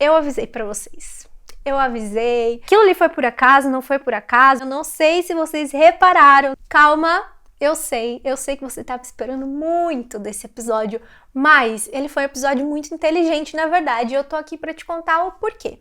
Eu avisei pra vocês. Eu avisei. Aquilo ali foi por acaso, não foi por acaso. Eu não sei se vocês repararam. Calma, eu sei que você estava esperando muito desse episódio, mas ele foi um episódio muito inteligente, na verdade, e eu tô aqui pra te contar o porquê.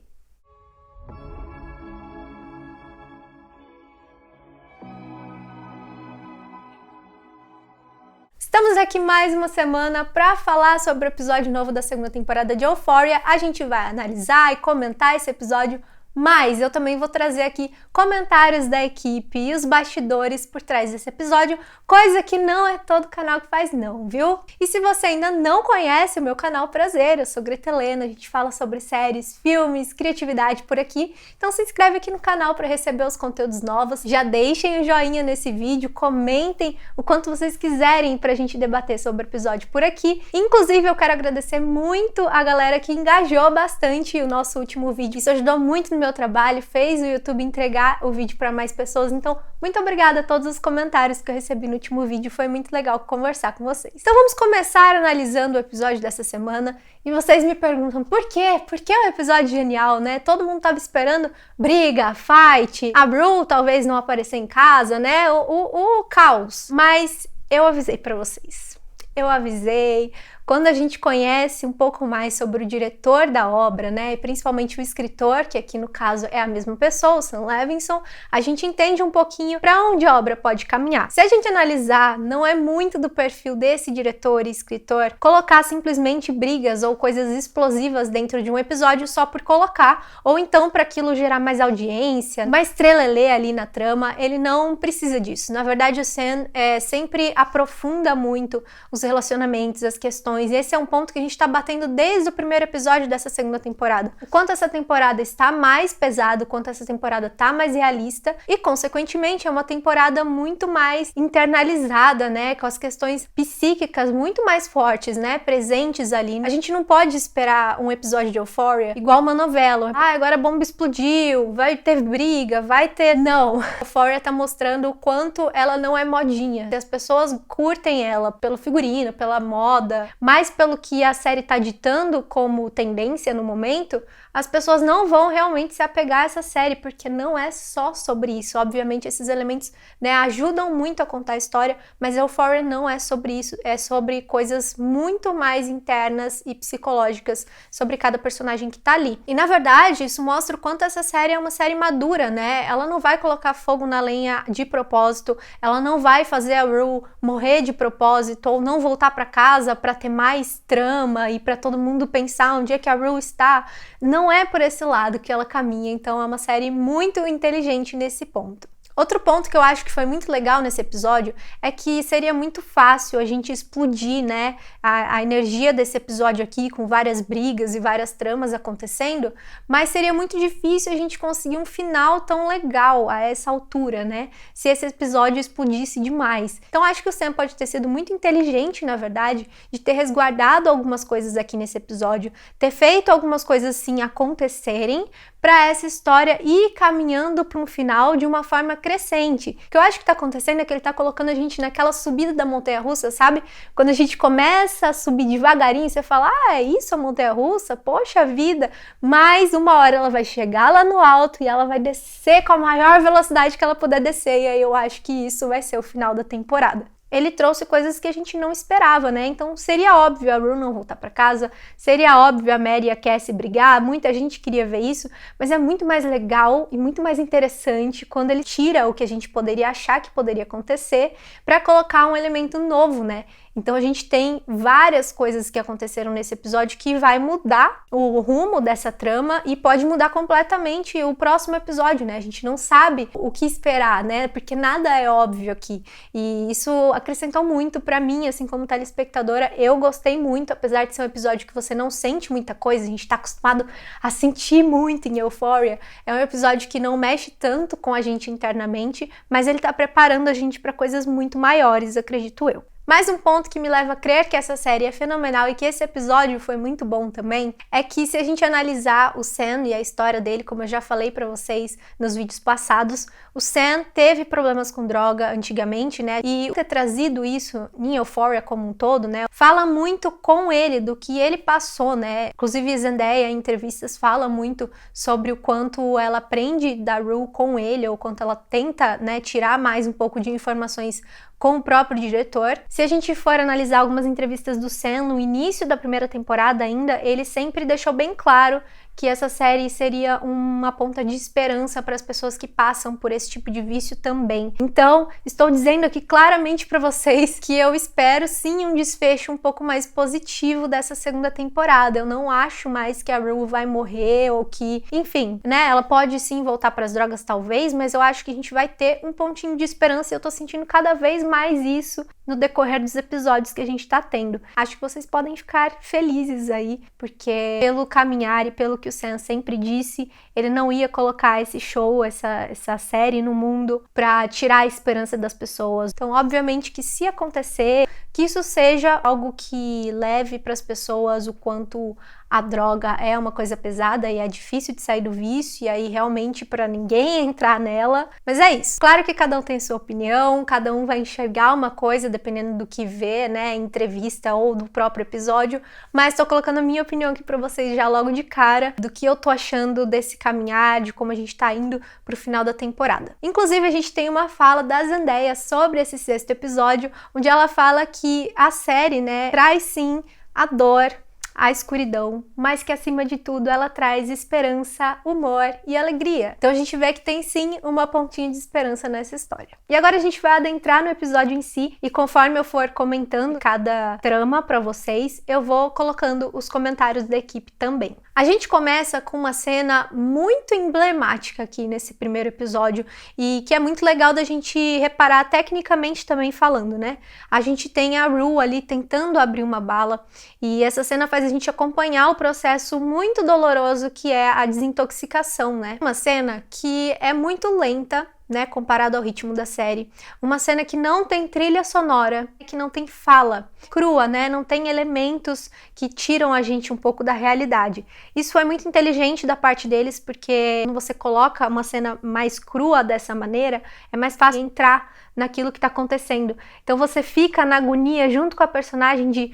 Estamos aqui mais uma semana para falar sobre o episódio novo da segunda temporada de Euphoria. A gente vai analisar e comentar esse episódio, mas eu também vou trazer aqui comentários da equipe e os bastidores por trás desse episódio, coisa que não é todo canal que faz não, viu? E se você ainda não conhece o meu canal, prazer, eu sou Greta Helena, a gente fala sobre séries, filmes, criatividade por aqui, então se inscreve aqui no canal para receber os conteúdos novos, já deixem o joinha nesse vídeo, comentem o quanto vocês quiserem pra gente debater sobre o episódio por aqui. Inclusive eu quero agradecer muito a galera que engajou bastante o nosso último vídeo, isso ajudou muito no meu trabalho, fez o YouTube entregar o vídeo para mais pessoas, então muito obrigada a todos os comentários que eu recebi no último vídeo, foi muito legal conversar com vocês. Então vamos começar analisando o episódio dessa semana, e vocês me perguntam por quê? Por que é um episódio genial, né? Todo mundo tava esperando briga, fight, a Bru talvez não aparecer em casa, né? O caos, mas eu avisei para vocês. Eu avisei. Quando a gente conhece um pouco mais sobre o diretor da obra, né, e principalmente o escritor, que aqui no caso é a mesma pessoa, o Sam Levinson, a gente entende um pouquinho para onde a obra pode caminhar. Se a gente analisar, não é muito do perfil desse diretor e escritor colocar simplesmente brigas ou coisas explosivas dentro de um episódio só por colocar, ou então para aquilo gerar mais audiência, mais trelelê ali na trama, ele não precisa disso. Na verdade, o Sam sempre aprofunda muito os relacionamentos, as questões. E esse é um ponto que a gente está batendo desde o primeiro episódio dessa segunda temporada. O quanto essa temporada está mais pesada, o quanto essa temporada está mais realista e, consequentemente, é uma temporada muito mais internalizada, né? Com as questões psíquicas muito mais fortes, né? Presentes ali. A gente não pode esperar um episódio de Euphoria igual uma novela. Ah, agora a bomba explodiu, vai ter briga, vai ter... Não! Euphoria tá mostrando o quanto ela não é modinha. As pessoas curtem ela pelo figurino, pela moda, mais pelo que a série tá ditando como tendência no momento, as pessoas não vão realmente se apegar a essa série, porque não é só sobre isso. Obviamente esses elementos, né, ajudam muito a contar a história, mas Euphoria não é sobre isso, é sobre coisas muito mais internas e psicológicas sobre cada personagem que tá ali. E na verdade isso mostra o quanto essa série é uma série madura, né? Ela não vai colocar fogo na lenha de propósito, ela não vai fazer a Rue morrer de propósito ou não voltar para casa para ter mais trama e para todo mundo pensar onde é que a Rue está. Não é por esse lado que ela caminha, então é uma série muito inteligente nesse ponto. Outro ponto que eu acho que foi muito legal nesse episódio é que seria muito fácil a gente explodir, né, a energia desse episódio aqui com várias brigas e várias tramas acontecendo, mas seria muito difícil a gente conseguir um final tão legal a essa altura, né, se esse episódio explodisse demais. Então acho que o Sam pode ter sido muito inteligente, na verdade, de ter resguardado algumas coisas aqui nesse episódio, ter feito algumas coisas assim acontecerem para essa história ir caminhando para um final de uma forma crescente. O que eu acho que tá acontecendo é que ele tá colocando a gente naquela subida da montanha-russa, sabe? Quando a gente começa a subir devagarinho, você fala, ah, é isso a montanha-russa? Poxa vida! Mas uma hora ela vai chegar lá no alto e ela vai descer com a maior velocidade que ela puder descer, e aí eu acho que isso vai ser o final da temporada. Ele trouxe coisas que a gente não esperava, né? Então seria óbvio a Rue não voltar para casa, seria óbvio a Mary e a Cassie brigar, muita gente queria ver isso, mas é muito mais legal e muito mais interessante quando ele tira o que a gente poderia achar que poderia acontecer para colocar um elemento novo, né? Então a gente tem várias coisas que aconteceram nesse episódio que vai mudar o rumo dessa trama e pode mudar completamente o próximo episódio, né? A gente não sabe o que esperar, né? Porque nada é óbvio aqui. E isso acrescentou muito pra mim, assim como telespectadora. Eu gostei muito, apesar de ser um episódio que você não sente muita coisa, a gente tá acostumado a sentir muito em Euphoria. É um episódio que não mexe tanto com a gente internamente, mas ele tá preparando a gente pra coisas muito maiores, acredito eu. Mas um ponto que me leva a crer que essa série é fenomenal e que esse episódio foi muito bom também, é que se a gente analisar o Sam e a história dele, como eu já falei pra vocês nos vídeos passados, o Sam teve problemas com droga antigamente, né? E ter trazido isso em Euphoria como um todo, né? Fala muito com ele do que ele passou, né? Inclusive Zendaya em entrevistas fala muito sobre o quanto ela aprende da Rue com ele, ou quanto ela tenta, né, tirar mais um pouco de informações com o próprio diretor. Se a gente for analisar algumas entrevistas do Sam no início da primeira temporada ainda, ele sempre deixou bem claro que essa série seria uma ponta de esperança para as pessoas que passam por esse tipo de vício também. Então, estou dizendo aqui claramente para vocês que eu espero sim um desfecho um pouco mais positivo dessa segunda temporada. Eu não acho mais que a Rue vai morrer ou que, enfim, né, ela pode sim voltar para as drogas talvez, mas eu acho que a gente vai ter um pontinho de esperança e eu tô sentindo cada vez mais isso no decorrer dos episódios que a gente tá tendo. Acho que vocês podem ficar felizes aí, porque pelo caminhar e pelo que o Sam sempre disse, ele não ia colocar esse show, essa série no mundo pra tirar a esperança das pessoas. Então, obviamente que se acontecer, que isso seja algo que leve para as pessoas o quanto a droga é uma coisa pesada e é difícil de sair do vício, e aí realmente para ninguém entrar nela. Mas é isso. Claro que cada um tem sua opinião, cada um vai enxergar uma coisa dependendo do que vê, né, em entrevista ou do próprio episódio, mas tô colocando a minha opinião aqui para vocês já logo de cara, do que eu tô achando desse caminhar, de como a gente tá indo pro final da temporada. Inclusive, a gente tem uma fala da Zendaya sobre esse 6º episódio, onde ela fala que a série, né, traz sim a dor, a escuridão, mas que acima de tudo ela traz esperança, humor e alegria. Então a gente vê que tem sim uma pontinha de esperança nessa história. E agora a gente vai adentrar no episódio em si, e conforme eu for comentando cada trama pra vocês, eu vou colocando os comentários da equipe também. A gente começa com uma cena muito emblemática aqui nesse primeiro episódio e que é muito legal da gente reparar tecnicamente também falando, né? A gente tem a Rue ali tentando abrir uma bala e essa cena faz a gente acompanhar o processo muito doloroso que é a desintoxicação, né? Uma cena que é muito lenta, né, comparado ao ritmo da série. Uma cena que não tem trilha sonora, que não tem fala, crua, né, não tem elementos que tiram a gente um pouco da realidade. Isso é muito inteligente da parte deles, porque quando você coloca uma cena mais crua dessa maneira, é mais fácil entrar naquilo que tá acontecendo. Então você fica na agonia junto com a personagem de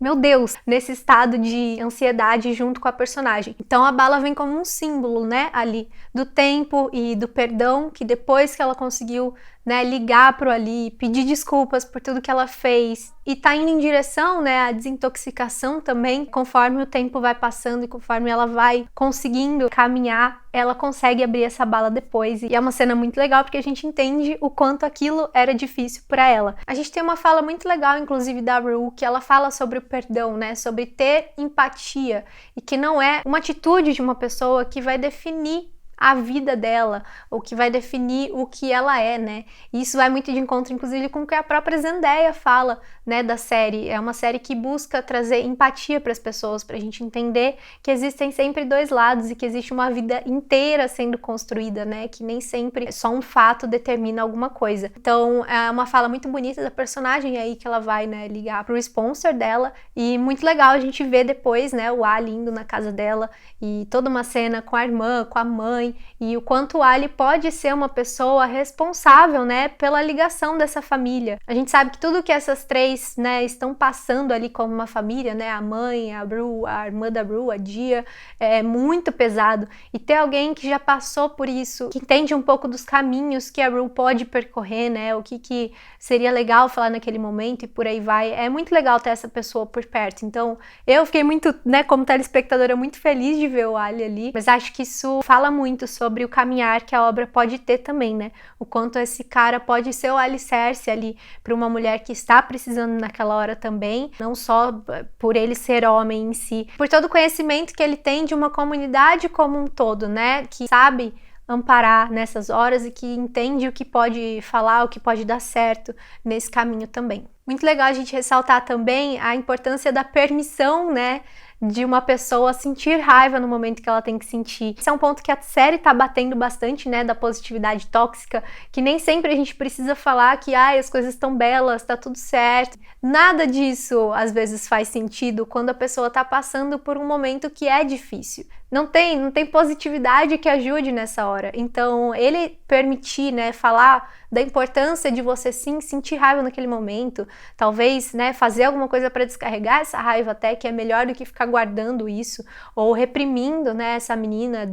meu Deus, nesse estado de ansiedade junto com a personagem. Então a bala vem como um símbolo, né, ali, do tempo e do perdão, que depois que ela conseguiu, né, ligar pro Ali, pedir desculpas por tudo que ela fez e tá indo em direção, né, à desintoxicação também, conforme o tempo vai passando e conforme ela vai conseguindo caminhar, ela consegue abrir essa bala depois. E é uma cena muito legal porque a gente entende o quanto aquilo era difícil para ela. A gente tem uma fala muito legal, inclusive, da Rue, que ela fala sobre o perdão, né, sobre ter empatia e que não é uma atitude de uma pessoa que vai definir a vida dela, ou que vai definir o que ela é, né? E isso vai muito de encontro, inclusive, com o que a própria Zendaya fala, né, da série. É uma série que busca trazer empatia para as pessoas, pra gente entender que existem sempre dois lados e que existe uma vida inteira sendo construída, né? Que nem sempre só um fato determina alguma coisa. Então, é uma fala muito bonita da personagem aí que ela vai, né, ligar pro sponsor dela, e muito legal a gente ver depois, né, o Ali indo na casa dela e toda uma cena com a irmã, com a mãe, e o quanto o Ali pode ser uma pessoa responsável, né, pela ligação dessa família. A gente sabe que tudo que essas três, né, estão passando ali como uma família, né, a mãe, a Rue, a irmã da Rue, a Dia, é muito pesado. E ter alguém que já passou por isso, que entende um pouco dos caminhos que a Rue pode percorrer, né, o que seria legal falar naquele momento e por aí vai, é muito legal ter essa pessoa por perto. Então, eu fiquei muito, né, como telespectadora, muito feliz de ver o Ali ali, mas acho que isso fala muito sobre o caminhar que a obra pode ter também, né? O quanto esse cara pode ser o alicerce ali para uma mulher que está precisando naquela hora também, não só por ele ser homem em si, por todo o conhecimento que ele tem de uma comunidade como um todo, né? Que sabe amparar nessas horas e que entende o que pode falar, o que pode dar certo nesse caminho também. Muito legal a gente ressaltar também a importância da permissão, né, de uma pessoa sentir raiva no momento que ela tem que sentir. Esse é um ponto que a série tá batendo bastante, né, da positividade tóxica, que nem sempre a gente precisa falar que as coisas estão belas, tá tudo certo. Nada disso às vezes faz sentido quando a pessoa tá passando por um momento que é difícil. Não tem positividade que ajude nessa hora. Então, ele permitir, né, falar da importância de você sim sentir raiva naquele momento, talvez, né, fazer alguma coisa para descarregar essa raiva até, que é melhor do que ficar guardando isso, ou reprimindo, né, essa menina,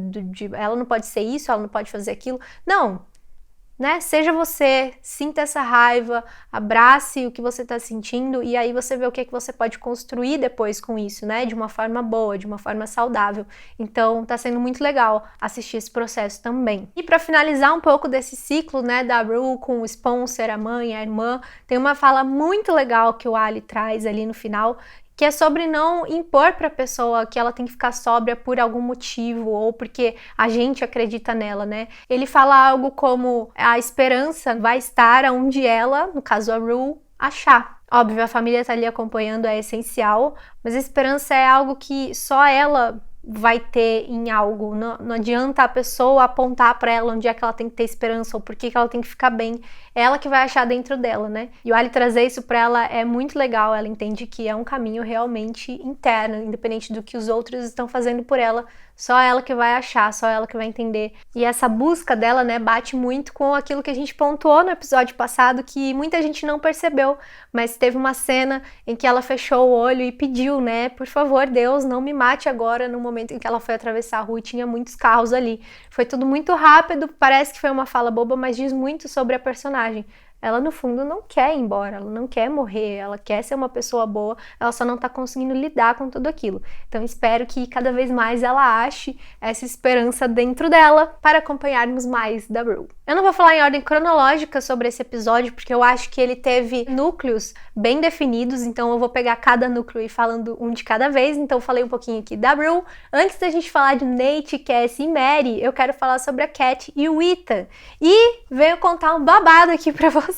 ela não pode ser isso, ela não pode fazer aquilo. Não! Né? Seja você, sinta essa raiva, abrace o que você está sentindo e aí você vê o que você pode construir depois com isso, né? De uma forma boa, de uma forma saudável. Então, tá sendo muito legal assistir esse processo também. E para finalizar um pouco desse ciclo, né, da Rue com o sponsor, a mãe, a irmã, tem uma fala muito legal que o Ali traz ali no final, que é sobre não impor para a pessoa que ela tem que ficar sóbria por algum motivo ou porque a gente acredita nela, né? Ele fala algo como a esperança vai estar onde ela, no caso a Rue, achar. Óbvio, a família tá ali acompanhando, é essencial, mas a esperança é algo que só ela vai ter em algo. Não adianta a pessoa apontar para ela onde é que ela tem que ter esperança ou por que ela tem que ficar bem. É ela que vai achar dentro dela, né? E o Ali trazer isso para ela é muito legal. Ela entende que é um caminho realmente interno, independente do que os outros estão fazendo por ela. Só ela que vai achar, só ela que vai entender. E essa busca dela, né, bate muito com aquilo que a gente pontuou no episódio passado, que muita gente não percebeu, mas teve uma cena em que ela fechou o olho e pediu, né, por favor, Deus, não me mate agora, no momento em que ela foi atravessar a rua e tinha muitos carros ali. Foi tudo muito rápido, parece que foi uma fala boba, mas diz muito sobre a personagem. Ela, no fundo, não quer ir embora, ela não quer morrer, ela quer ser uma pessoa boa, ela só não tá conseguindo lidar com tudo aquilo. Então, espero que cada vez mais ela ache essa esperança dentro dela para acompanharmos mais da Rue. Eu não vou falar em ordem cronológica sobre esse episódio, porque eu acho que ele teve núcleos bem definidos, então eu vou pegar cada núcleo e falando um de cada vez. Então, eu falei um pouquinho aqui da Rue. Antes da gente falar de Nate, Cassie e Mary, eu quero falar sobre a Cat e o Ethan. E venho contar um babado aqui pra vocês.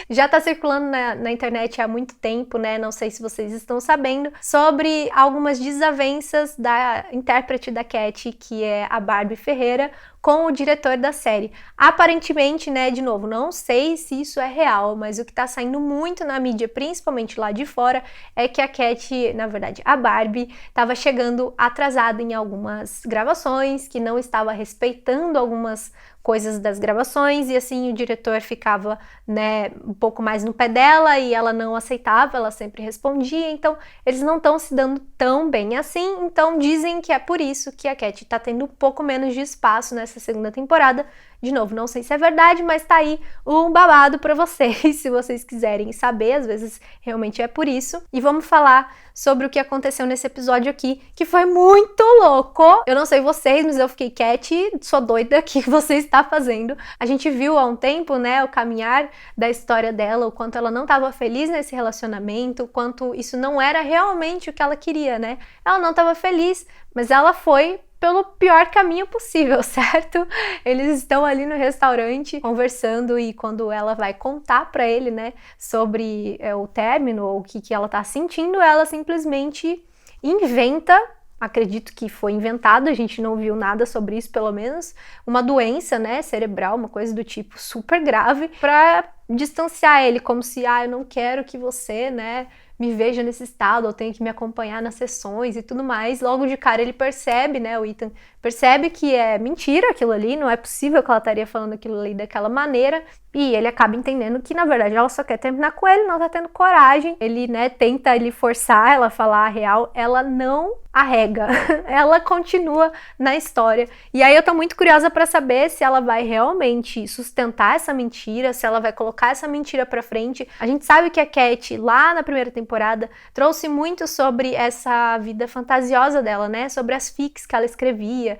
Já tá circulando na internet há muito tempo, né? Não sei se vocês estão sabendo, sobre algumas desavenças da intérprete da Cat, que é a Barbie Ferreira, com o diretor da série. Aparentemente, né, de novo, não sei se isso é real, mas o que tá saindo muito na mídia, principalmente lá de fora, é que a Cat, na verdade, a Barbie, estava chegando atrasada em algumas gravações, que não estava respeitando algumas coisas das gravações e assim o diretor ficava, né, um pouco mais no pé dela e ela não aceitava, ela sempre respondia, então eles não estão se dando tão bem assim, então dizem que é por isso que a Cat tá tendo um pouco menos de espaço nessa segunda temporada. De novo, não sei se é verdade, mas tá aí um babado pra vocês, se vocês quiserem saber, às vezes realmente é por isso. E vamos falar sobre o que aconteceu nesse episódio aqui, que foi muito louco. Eu não sei vocês, mas eu fiquei Cat, sou doida, o que você está fazendo? A gente viu há um tempo, né, o caminhar da história dela, o quanto ela não estava feliz nesse relacionamento, o quanto isso não era realmente o que ela queria, né? Ela não estava feliz, mas ela foi pelo pior caminho possível, certo? Eles estão ali no restaurante conversando e quando ela vai contar pra ele, né, sobre o término ou o que ela tá sentindo, ela simplesmente inventa, acredito que foi inventado, a gente não viu nada sobre isso pelo menos, uma doença, né, cerebral, uma coisa do tipo super grave, pra distanciar ele, como se, eu não quero que você, né, me veja nesse estado, ou tenha que me acompanhar nas sessões e tudo mais. Logo de cara ele percebe, né, o Ethan percebe que é mentira aquilo ali, não é possível que ela estaria falando aquilo ali daquela maneira, e ele acaba entendendo que na verdade ela só quer terminar com ele, não tá tendo coragem. Ele, né, tenta ele forçar ela a falar a real, ela não arrega, ela continua na história. E aí eu tô muito curiosa pra saber se ela vai realmente sustentar essa mentira, se ela vai colocar essa mentira pra frente. A gente sabe que a Cat, lá na primeira temporada, trouxe muito sobre essa vida fantasiosa dela, né, sobre as fics que ela escrevia.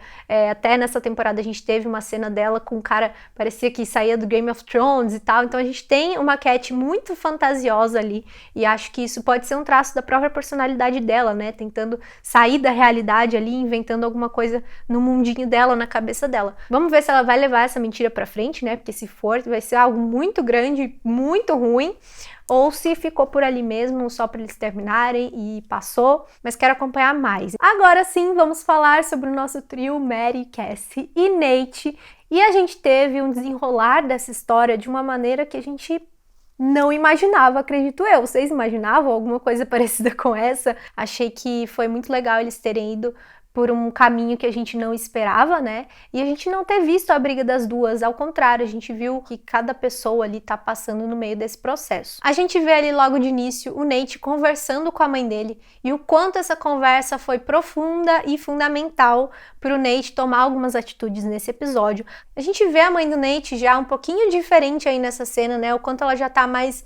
Até nessa temporada a gente teve uma cena dela com um cara, parecia que saía do Game of Thrones e tal, então a gente tem uma Cat muito fantasiosa ali, e acho que isso pode ser um traço da própria personalidade dela, né, tentando sair sair da realidade ali, inventando alguma coisa no mundinho dela, na cabeça dela. Vamos ver se ela vai levar essa mentira pra frente, né? Porque se for, vai ser algo muito grande, muito ruim, ou se ficou por ali mesmo, só para eles terminarem e passou, mas quero acompanhar mais. Agora sim, vamos falar sobre o nosso trio Mary, Cassie e Nate, e a gente teve um desenrolar dessa história de uma maneira que a gente não imaginava, acredito eu. Vocês imaginavam alguma coisa parecida com essa? Achei que foi muito legal eles terem ido por um caminho que a gente não esperava, né? E a gente não ter visto a briga das duas, ao contrário, a gente viu que cada pessoa ali tá passando no meio desse processo. A gente vê ali logo de início o Nate conversando com a mãe dele e o quanto essa conversa foi profunda e fundamental para o Nate tomar algumas atitudes nesse episódio. A gente vê a mãe do Nate já um pouquinho diferente aí nessa cena, né? O quanto ela já tá mais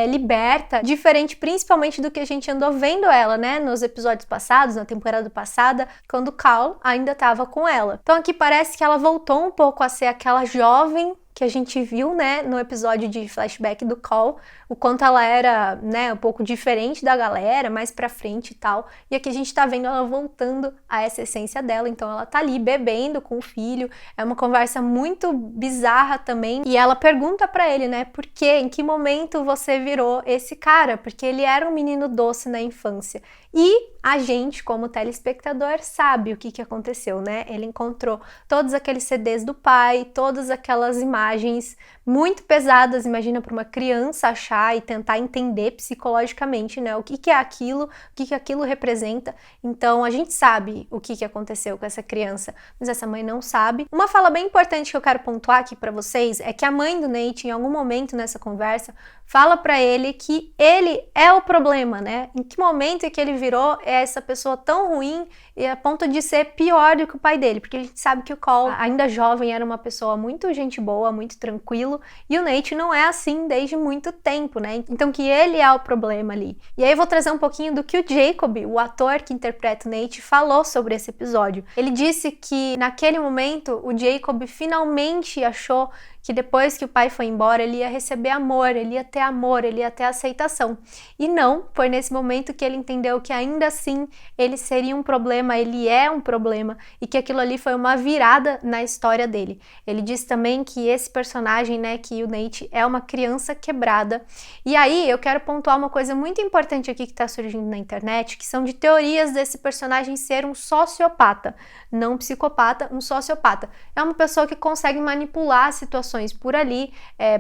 liberta, diferente principalmente do que a gente andou vendo ela, né, nos episódios passados, na temporada passada, quando o Cal ainda estava com ela. Então aqui parece que ela voltou um pouco a ser aquela jovem que a gente viu, né, no episódio de flashback do Cal, o quanto ela era, né, um pouco diferente da galera, mais pra frente e tal. E aqui a gente tá vendo ela voltando a essa essência dela, então ela tá ali bebendo com o filho, é uma conversa muito bizarra também, e ela pergunta pra ele, né, por quê, em que momento você virou esse cara? Porque ele era um menino doce na infância. E a gente, como telespectador, sabe o que aconteceu, né? Ele encontrou todos aqueles CDs do pai, todas aquelas imagens muito pesadas, imagina para uma criança achar e tentar entender psicologicamente, né? O que é aquilo, o que aquilo representa. Então, a gente sabe o que aconteceu com essa criança, mas essa mãe não sabe. Uma fala bem importante que eu quero pontuar aqui para vocês é que a mãe do Nate, em algum momento nessa conversa, fala para ele que ele é o problema, né? Em que momento é que ele virou essa pessoa tão ruim e a ponto de ser pior do que o pai dele, porque a gente sabe que o Cole, ainda jovem, era uma pessoa muito gente boa, muito tranquilo, e o Nate não é assim desde muito tempo, né? Então que ele é o problema ali. E aí eu vou trazer um pouquinho do que o Jacob, o ator que interpreta o Nate, falou sobre esse episódio. Ele disse que naquele momento o Jacob finalmente achou que depois que o pai foi embora, ele ia receber amor, ele ia ter aceitação. E não, foi nesse momento que ele entendeu que ainda assim ele seria um problema, ele é um problema, e que aquilo ali foi uma virada na história dele. Ele disse também que esse personagem, né, que o Nate é uma criança quebrada. E aí eu quero pontuar uma coisa muito importante aqui que está surgindo na internet, que são de teorias desse personagem ser um sociopata, não um psicopata, um sociopata. É uma pessoa que consegue manipular situações por ali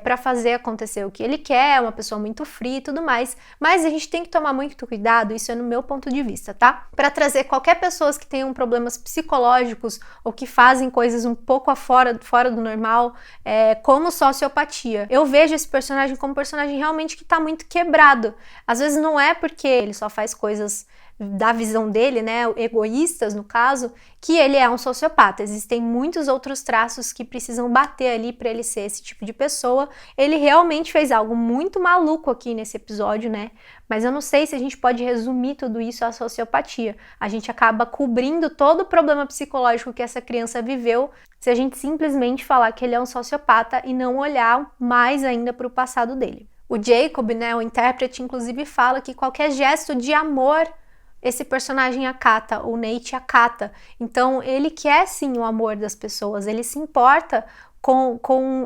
para fazer acontecer o que ele quer, é uma pessoa muito fria e tudo mais, mas a gente tem que tomar muito cuidado, isso é no meu ponto de vista, tá? Para trazer qualquer pessoa que tenham problemas psicológicos ou que fazem coisas um pouco fora do normal, como sociopatia. Eu vejo esse personagem como um personagem realmente que tá muito quebrado. Às vezes não é porque ele só faz coisas da visão dele, né, egoístas no caso, que ele é um sociopata. Existem muitos outros traços que precisam bater ali para ele ser esse tipo de pessoa. Ele realmente fez algo muito maluco aqui nesse episódio, né? Mas eu não sei se a gente pode resumir tudo isso à sociopatia. A gente acaba cobrindo todo o problema psicológico que essa criança viveu se a gente simplesmente falar que ele é um sociopata e não olhar mais ainda para o passado dele. O Jacob, né, o intérprete, inclusive fala que qualquer gesto de amor esse personagem acata, o Nate acata. Então ele quer sim o amor das pessoas, ele se importa com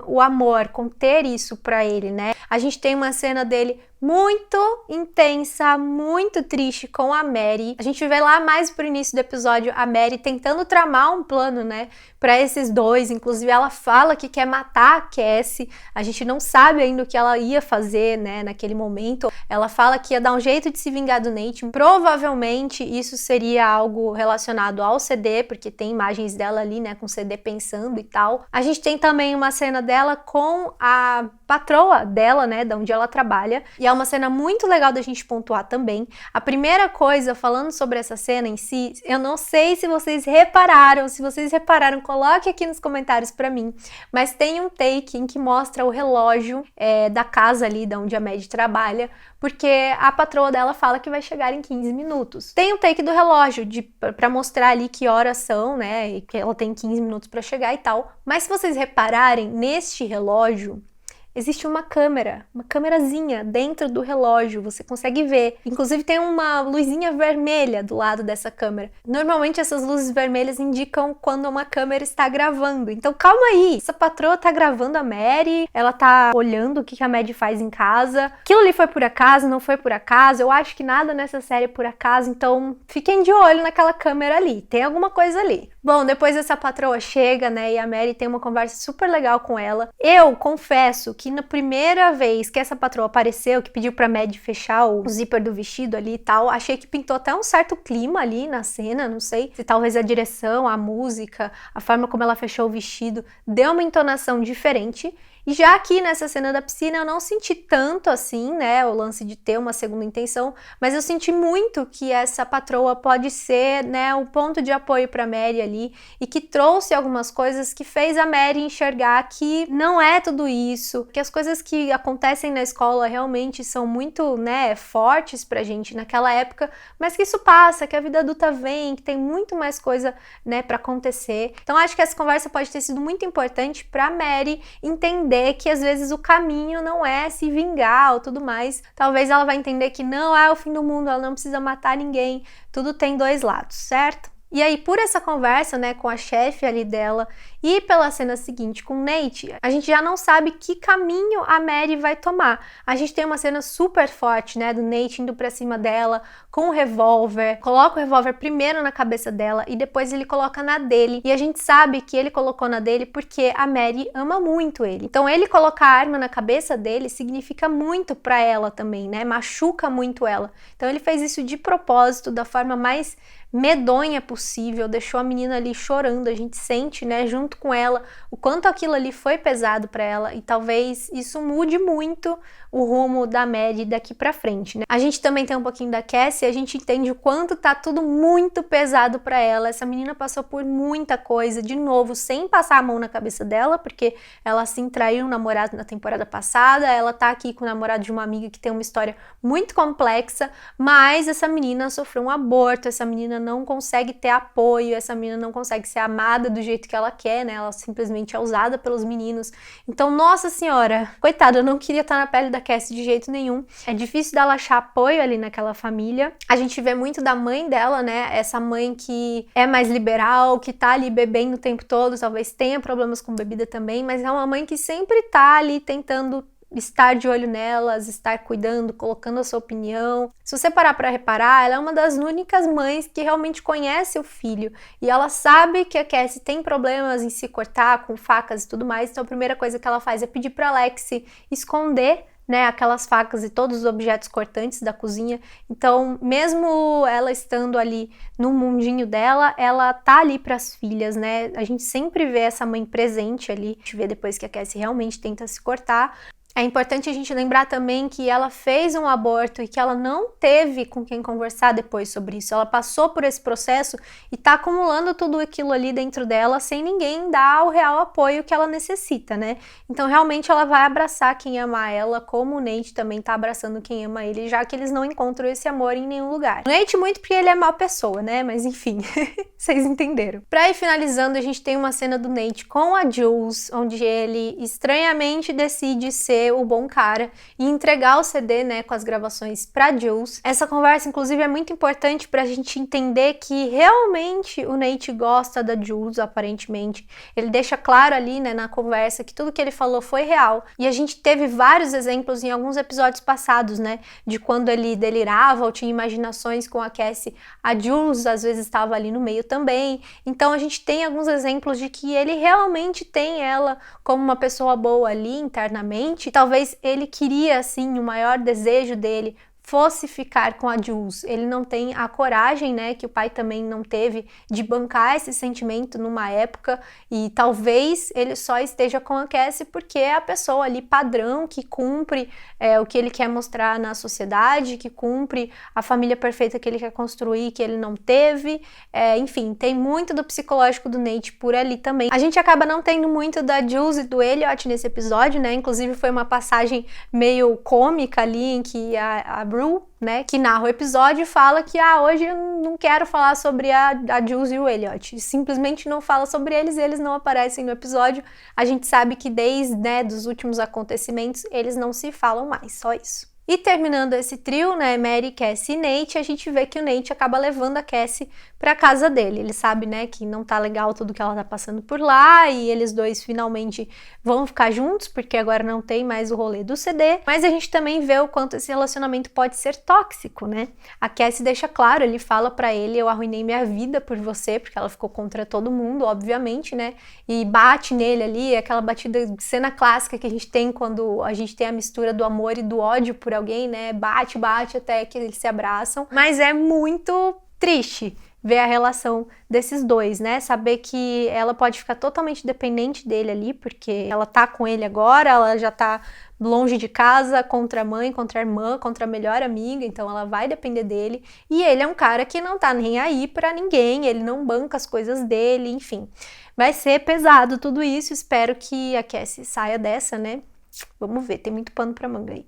o amor, com ter isso pra ele, né? A gente tem uma cena dele muito intensa, muito triste com a Mary. A gente vê lá mais pro início do episódio a Mary tentando tramar um plano, né, para esses dois. Inclusive ela fala que quer matar a Cassie. A gente não sabe ainda o que ela ia fazer, né, naquele momento. Ela fala que ia dar um jeito de se vingar do Nate. Provavelmente isso seria algo relacionado ao CD, porque tem imagens dela ali, né, com o CD pensando e tal. A gente tem também uma cena dela com a patroa dela, né, da onde ela trabalha. E é uma cena muito legal da gente pontuar também. A primeira coisa, falando sobre essa cena em si, eu não sei se vocês repararam, coloque aqui nos comentários pra mim, mas tem um take em que mostra o relógio da casa ali, da onde a Mad trabalha, porque a patroa dela fala que vai chegar em 15 minutos. Tem um take do relógio pra mostrar ali que horas são, né, e que ela tem 15 minutos pra chegar e tal, mas se vocês repararem, neste relógio, existe uma câmerazinha dentro do relógio, você consegue ver. Inclusive tem uma luzinha vermelha do lado dessa câmera. Normalmente essas luzes vermelhas indicam quando uma câmera está gravando. Então calma aí, essa patroa tá gravando a Mary, ela tá olhando o que a Mad faz em casa. Aquilo ali foi por acaso, não foi por acaso? Eu acho que nada nessa série é por acaso, então fiquem de olho naquela câmera ali, tem alguma coisa ali. Bom, depois essa patroa chega, né, e a Mary tem uma conversa super legal com ela. Eu confesso que na primeira vez que essa patroa apareceu, que pediu pra Mad fechar o zíper do vestido ali e tal, achei que pintou até um certo clima ali na cena, não sei se talvez a direção, a música, a forma como ela fechou o vestido, deu uma entonação diferente. E já aqui nessa cena da piscina eu não senti tanto assim, né, o lance de ter uma segunda intenção, mas eu senti muito que essa patroa pode ser, né, um ponto de apoio pra Mary ali e que trouxe algumas coisas que fez a Mary enxergar que não é tudo isso, que as coisas que acontecem na escola realmente são muito, né, fortes pra gente naquela época, mas que isso passa, que a vida adulta vem, que tem muito mais coisa, né, pra acontecer. Então acho que essa conversa pode ter sido muito importante pra Mary entender que às vezes o caminho não é se vingar ou tudo mais. Talvez ela vai entender que não é o fim do mundo, ela não precisa matar ninguém, tudo tem dois lados, certo? E aí, por essa conversa, né, com a chefe ali dela e pela cena seguinte com o Nate, a gente já não sabe que caminho a Mary vai tomar. A gente tem uma cena super forte, né, do Nate indo pra cima dela com o revólver, coloca o revólver primeiro na cabeça dela e depois ele coloca na dele. E a gente sabe que ele colocou na dele porque a Mary ama muito ele. Então, ele colocar a arma na cabeça dele significa muito pra ela também, né, machuca muito ela. Então, ele fez isso de propósito, da forma mais medonha possível, deixou a menina ali chorando, a gente sente, né, junto com ela, o quanto aquilo ali foi pesado para ela e talvez isso mude muito o rumo da Mad daqui pra frente, né. A gente também tem um pouquinho da Cassie, a gente entende o quanto tá tudo muito pesado para ela, essa menina passou por muita coisa, de novo, sem passar a mão na cabeça dela, porque ela assim traiu um namorado na temporada passada, ela tá aqui com o namorado de uma amiga que tem uma história muito complexa, mas essa menina sofreu um aborto, essa menina não consegue ter apoio, essa menina não consegue ser amada do jeito que ela quer, né? Ela simplesmente é usada pelos meninos. Então, nossa senhora, coitada, eu não queria estar na pele da Cassie de jeito nenhum. É difícil dela achar apoio ali naquela família. A gente vê muito da mãe dela, né? Essa mãe que é mais liberal, que tá ali bebendo o tempo todo, talvez tenha problemas com bebida também, mas é uma mãe que sempre tá ali tentando estar de olho nelas, estar cuidando, colocando a sua opinião. Se você parar para reparar, ela é uma das únicas mães que realmente conhece o filho e ela sabe que a Cassie tem problemas em se cortar com facas e tudo mais, então a primeira coisa que ela faz é pedir para Lexi esconder, né, aquelas facas e todos os objetos cortantes da cozinha. Então, mesmo ela estando ali no mundinho dela, ela tá ali para as filhas, né? A gente sempre vê essa mãe presente ali. A gente vê depois que a Cassie realmente tenta se cortar. É importante a gente lembrar também que ela fez um aborto e que ela não teve com quem conversar depois sobre isso. Ela passou por esse processo e tá acumulando tudo aquilo ali dentro dela sem ninguém dar o real apoio que ela necessita, né? Então, realmente, ela vai abraçar quem ama ela, como o Nate também tá abraçando quem ama ele, já que eles não encontram esse amor em nenhum lugar. O Nate muito porque ele é má pessoa, né? Mas, enfim, vocês entenderam. Pra ir finalizando, a gente tem uma cena do Nate com a Jules, onde ele estranhamente decide ser o bom cara e entregar o CD, né, com as gravações pra Jules. Essa conversa, inclusive, é muito importante pra gente entender que realmente o Nate gosta da Jules, aparentemente. Ele deixa claro ali, né, na conversa que tudo que ele falou foi real. E a gente teve vários exemplos em alguns episódios passados, né, de quando ele delirava ou tinha imaginações com a Cassie. A Jules, às vezes, estava ali no meio também. Então, a gente tem alguns exemplos de que ele realmente tem ela como uma pessoa boa ali internamente. Talvez ele queria, assim, o maior desejo dele fosse ficar com a Jules. Ele não tem a coragem, né, que o pai também não teve, de bancar esse sentimento numa época, e talvez ele só esteja com a Cassie porque é a pessoa ali padrão, que cumpre o que ele quer mostrar na sociedade, que cumpre a família perfeita que ele quer construir, que ele não teve. Enfim, tem muito do psicológico do Nate por ali também. A gente acaba não tendo muito da Jules e do Elliot nesse episódio, né, inclusive foi uma passagem meio cômica ali, em que a Rue, né, que narra o episódio, fala que hoje eu não quero falar sobre a Jules e o Elliot. Simplesmente não fala sobre eles não aparecem no episódio. A gente sabe que desde, né, dos últimos acontecimentos, eles não se falam mais, só isso. E terminando esse trio, né, Mary, Cassie e Nate, a gente vê que o Nate acaba levando a Cassie pra casa dele. Ele sabe, né, que não tá legal tudo que ela tá passando por lá e eles dois finalmente vão ficar juntos, porque agora não tem mais o rolê do CD. Mas a gente também vê o quanto esse relacionamento pode ser tóxico, né? A Cassie deixa claro, ele fala pra ele, eu arruinei minha vida por você, porque ela ficou contra todo mundo, obviamente, né? E bate nele ali, aquela batida, cena clássica que a gente tem quando a gente tem a mistura do amor e do ódio por alguém, né? Bate até que eles se abraçam. Mas é muito triste ver a relação desses dois, né? Saber que ela pode ficar totalmente dependente dele ali, porque ela tá com ele agora, ela já tá longe de casa, contra a mãe, contra a irmã, contra a melhor amiga, então ela vai depender dele. E ele é um cara que não tá nem aí pra ninguém, ele não banca as coisas dele, enfim. Vai ser pesado tudo isso, espero que a Cassie saia dessa, né? Vamos ver, tem muito pano pra manga aí.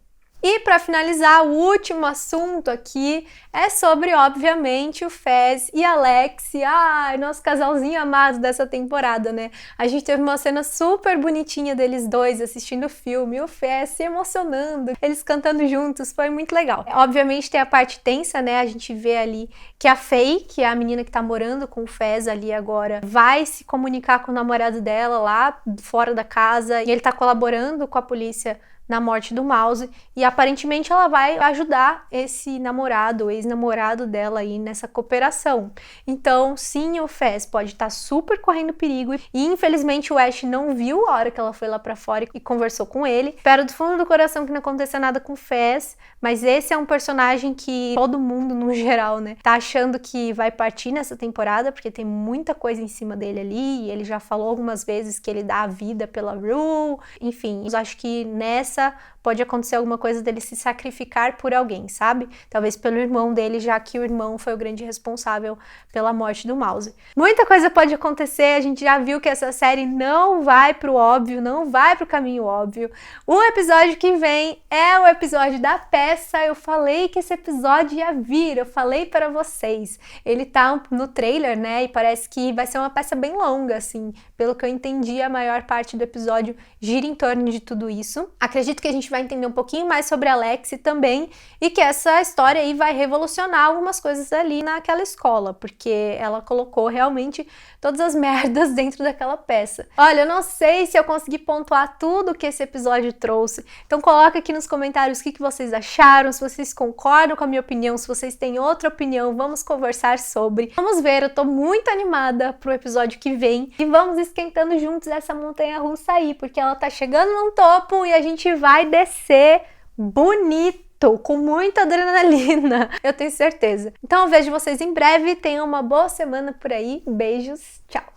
E para finalizar, o último assunto aqui é sobre, obviamente, o Fez e a Alex. Ai, nosso casalzinho amado dessa temporada, né? A gente teve uma cena super bonitinha deles dois assistindo o filme, o Fez se emocionando, eles cantando juntos, foi muito legal. Obviamente tem a parte tensa, né? A gente vê ali que a Faye, que é a menina que tá morando com o Fez ali agora, vai se comunicar com o namorado dela lá fora da casa e ele tá colaborando com a polícia na morte do Mouse, e aparentemente ela vai ajudar esse namorado, o ex-namorado dela aí nessa cooperação. Então, sim, o Fez pode estar super correndo perigo, e infelizmente o Ash não viu a hora que ela foi lá pra fora e conversou com ele. Espero do fundo do coração que não aconteça nada com o Fez, mas esse é um personagem que todo mundo, no geral, né, tá achando que vai partir nessa temporada, porque tem muita coisa em cima dele ali, e ele já falou algumas vezes que ele dá a vida pela Rue, enfim, eu acho que nessa pode acontecer alguma coisa dele se sacrificar por alguém, sabe? Talvez pelo irmão dele, já que o irmão foi o grande responsável pela morte do Mouse. Muita coisa pode acontecer, a gente já viu que essa série não vai pro óbvio, não vai pro caminho óbvio. O episódio que vem é o episódio da peça, eu falei que esse episódio ia vir, eu falei para vocês. Ele tá no trailer, né, e parece que vai ser uma peça bem longa, assim, pelo que eu entendi, a maior parte do episódio gira em torno de tudo isso. Acredito que a gente vai entender um pouquinho mais sobre a Alex também, e que essa história aí vai revolucionar algumas coisas ali naquela escola, porque ela colocou realmente todas as merdas dentro daquela peça. Olha, eu não sei se eu consegui pontuar tudo que esse episódio trouxe, então coloca aqui nos comentários o que vocês acharam, se vocês concordam com a minha opinião, se vocês têm outra opinião, vamos conversar sobre. Vamos ver, eu tô muito animada pro episódio que vem, e vamos esquentando juntos essa montanha-russa aí, porque ela tá chegando num topo e a gente vai descer bonito, com muita adrenalina, eu tenho certeza. Então eu vejo vocês em breve, tenham uma boa semana por aí, beijos, tchau!